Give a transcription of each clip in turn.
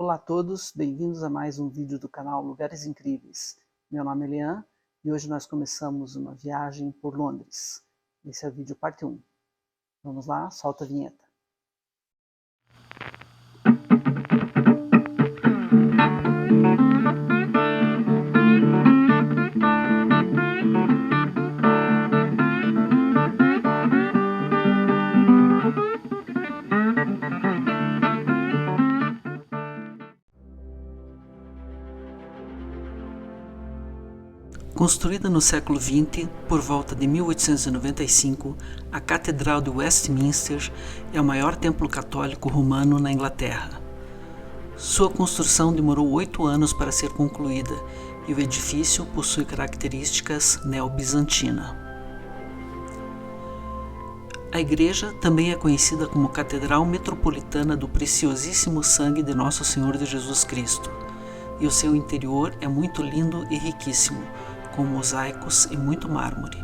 Olá a todos, bem-vindos a mais um vídeo do canal Lugares Incríveis. Meu nome é Lean e hoje nós começamos uma viagem por Londres. Esse é o vídeo parte 1. Vamos lá, solta a vinheta. Construída no século XX, por volta de 1895, a Catedral de Westminster é o maior templo católico romano na Inglaterra. Sua construção demorou 8 anos para ser concluída e o edifício possui características neo-bizantina. A igreja também é conhecida como Catedral Metropolitana do Preciosíssimo Sangue de Nosso Senhor de Jesus Cristo, e o seu interior é muito lindo e riquíssimo, com mosaicos e muito mármore.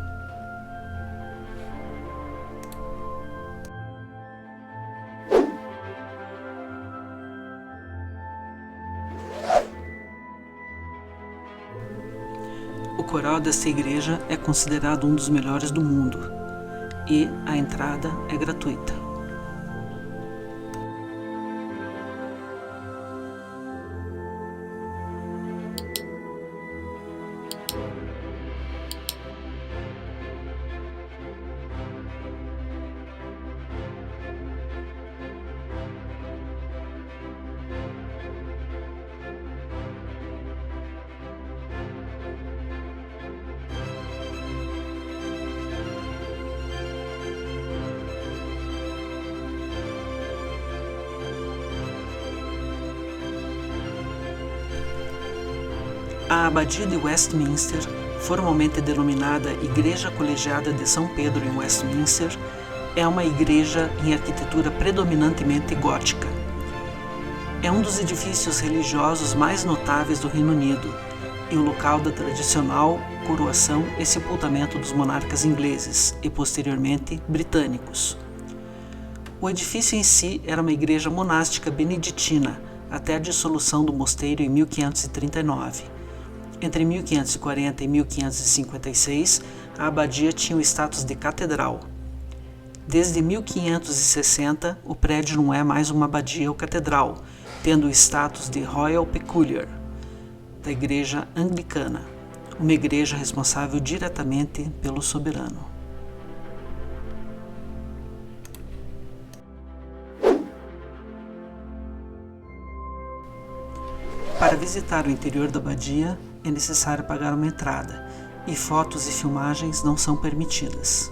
O coral desta igreja é considerado um dos melhores do mundo e a entrada é gratuita. A Abadia de Westminster, formalmente denominada Igreja Colegiada de São Pedro em Westminster, é uma igreja em arquitetura predominantemente gótica. É um dos edifícios religiosos mais notáveis do Reino Unido e o local da tradicional coroação e sepultamento dos monarcas ingleses e, posteriormente, britânicos. O edifício em si era uma igreja monástica beneditina até a dissolução do mosteiro em 1539. Entre 1540 e 1556, a abadia tinha o status de catedral. Desde 1560, o prédio não é mais uma abadia ou catedral, tendo o status de Royal Peculiar, da Igreja Anglicana, uma igreja responsável diretamente pelo soberano. Para visitar o interior da abadia, é necessário pagar uma entrada, e fotos e filmagens não são permitidas.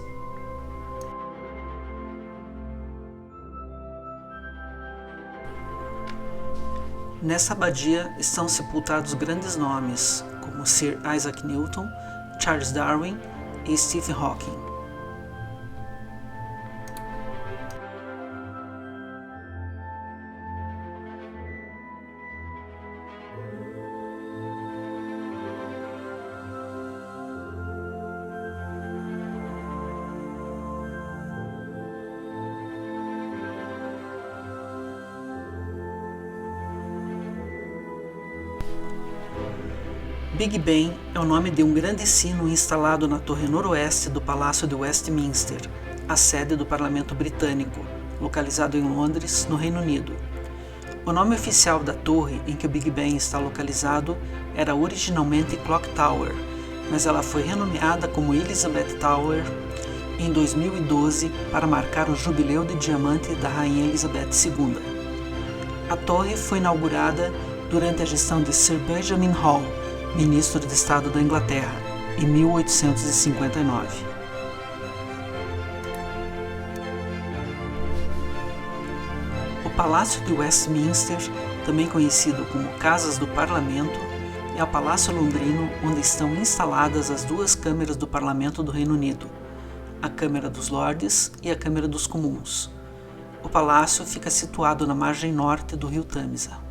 Nessa abadia estão sepultados grandes nomes, como Sir Isaac Newton, Charles Darwin e Stephen Hawking. Big Ben é o nome de um grande sino instalado na torre noroeste do Palácio de Westminster, a sede do Parlamento Britânico, localizado em Londres, no Reino Unido. O nome oficial da torre em que o Big Ben está localizado era originalmente Clock Tower, mas ela foi renomeada como Elizabeth Tower em 2012 para marcar o jubileu de diamante da Rainha Elizabeth II. A torre foi inaugurada durante a gestão de Sir Benjamin Hall, ministro de Estado da Inglaterra, em 1859. O Palácio de Westminster, também conhecido como Casas do Parlamento, é o palácio londrino onde estão instaladas as duas câmeras do Parlamento do Reino Unido, a Câmara dos Lordes e a Câmara dos Comuns. O palácio fica situado na margem norte do rio Tâmisa.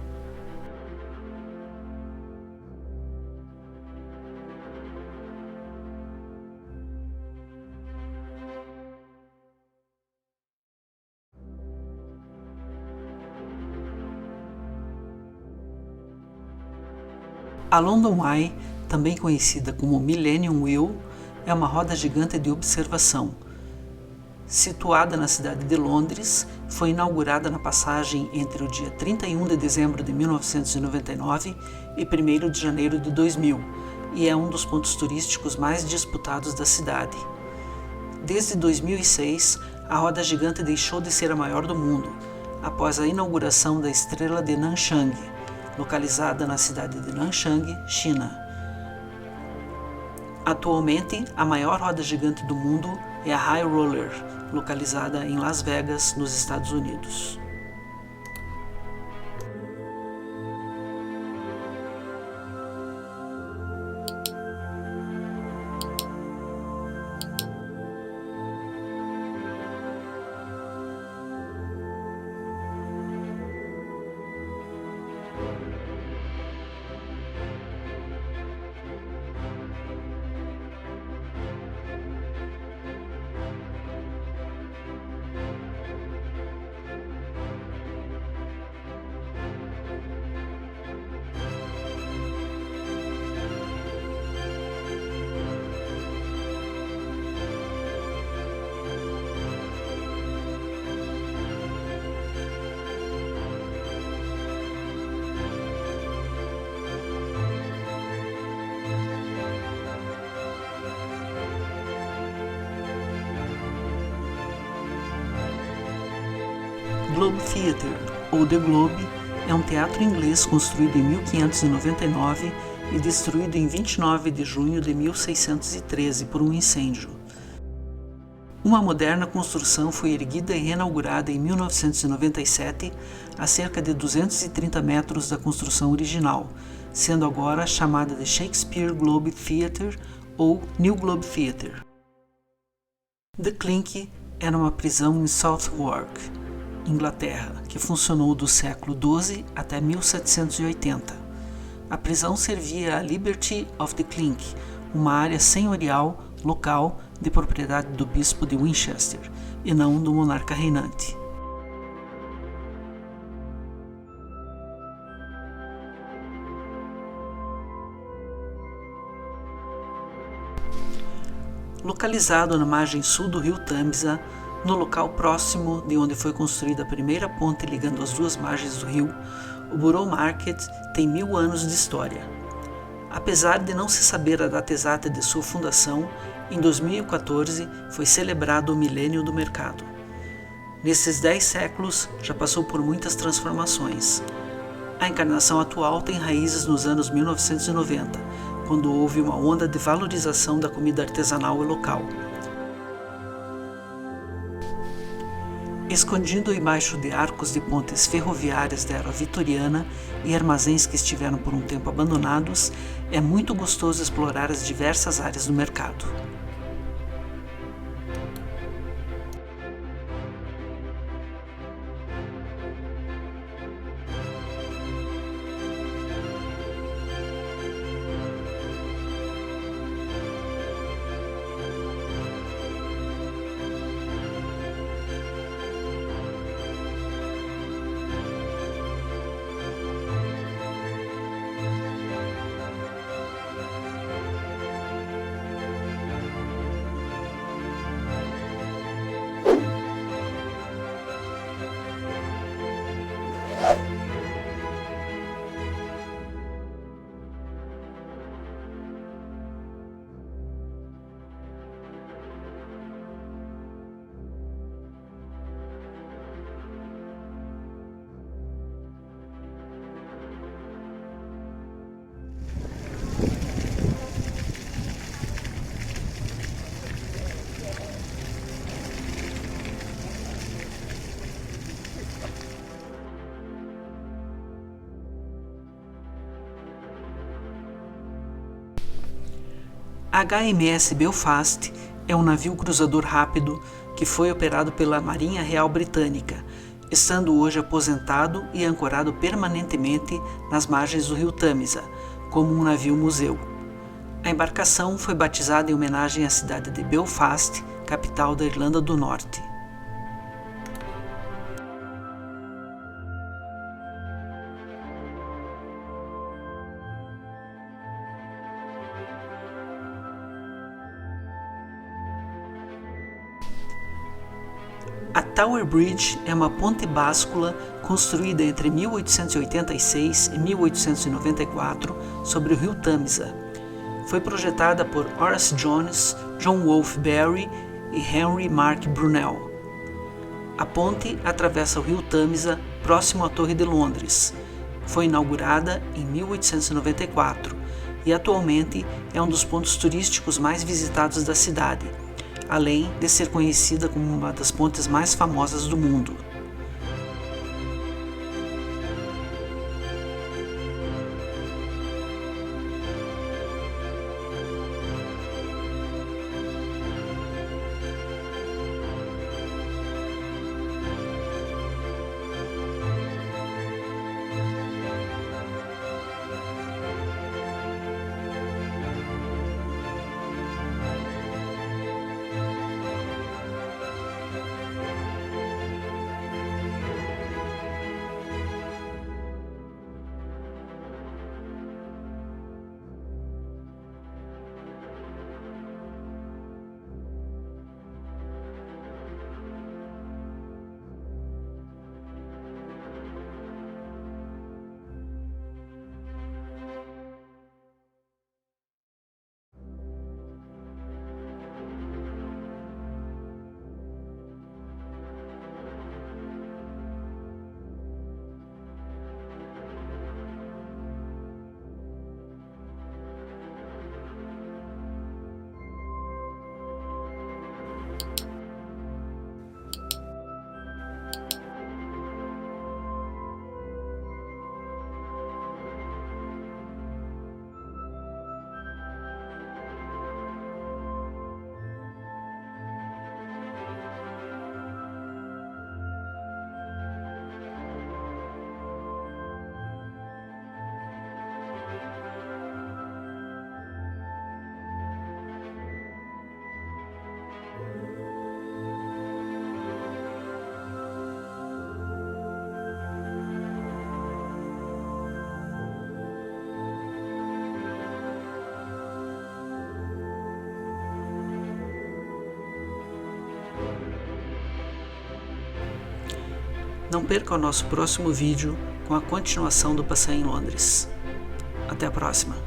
A London Eye, também conhecida como Millennium Wheel, é uma roda gigante de observação. Situada na cidade de Londres, foi inaugurada na passagem entre o dia 31 de dezembro de 1999 e 1º de janeiro de 2000, e é um dos pontos turísticos mais disputados da cidade. Desde 2006, a roda gigante deixou de ser a maior do mundo, após a inauguração da Estrela de Nanchang, localizada na cidade de Nanchang, China. Atualmente, a maior roda gigante do mundo é a High Roller, localizada em Las Vegas, nos Estados Unidos. Globe Theatre, ou The Globe, é um teatro inglês construído em 1599 e destruído em 29 de junho de 1613 por um incêndio. Uma moderna construção foi erguida e reinaugurada em 1997, a cerca de 230 metros da construção original, sendo agora chamada de Shakespeare Globe Theatre ou New Globe Theatre. The Clink era uma prisão em Southwark, Inglaterra, que funcionou do século XII até 1780. A prisão servia à Liberty of the Clink, uma área senhorial local de propriedade do bispo de Winchester, e não do monarca reinante. Localizado na margem sul do rio Tâmisa, no local próximo de onde foi construída a primeira ponte ligando as duas margens do rio, o Borough Market tem 1000 anos de história. Apesar de não se saber a data exata de sua fundação, em 2014 foi celebrado o Milênio do Mercado. Nesses 10 séculos já passou por muitas transformações. A encarnação atual tem raízes nos anos 1990, quando houve uma onda de valorização da comida artesanal e local. Escondido embaixo de arcos de pontes ferroviárias da era vitoriana e armazéns que estiveram por um tempo abandonados, é muito gostoso explorar as diversas áreas do mercado. HMS Belfast é um navio cruzador rápido que foi operado pela Marinha Real Britânica, estando hoje aposentado e ancorado permanentemente nas margens do rio Tâmisa, como um navio-museu. A embarcação foi batizada em homenagem à cidade de Belfast, capital da Irlanda do Norte. A Tower Bridge é uma ponte báscula construída entre 1886 e 1894 sobre o rio Tâmisa. Foi projetada por Horace Jones, John Wolfe Barry e Henry Mark Brunel. A ponte atravessa o rio Tâmisa próximo à Torre de Londres. Foi inaugurada em 1894 e atualmente é um dos pontos turísticos mais visitados da cidade, além de ser conhecida como uma das pontes mais famosas do mundo. Não perca o nosso próximo vídeo com a continuação do passeio em Londres. Até a próxima!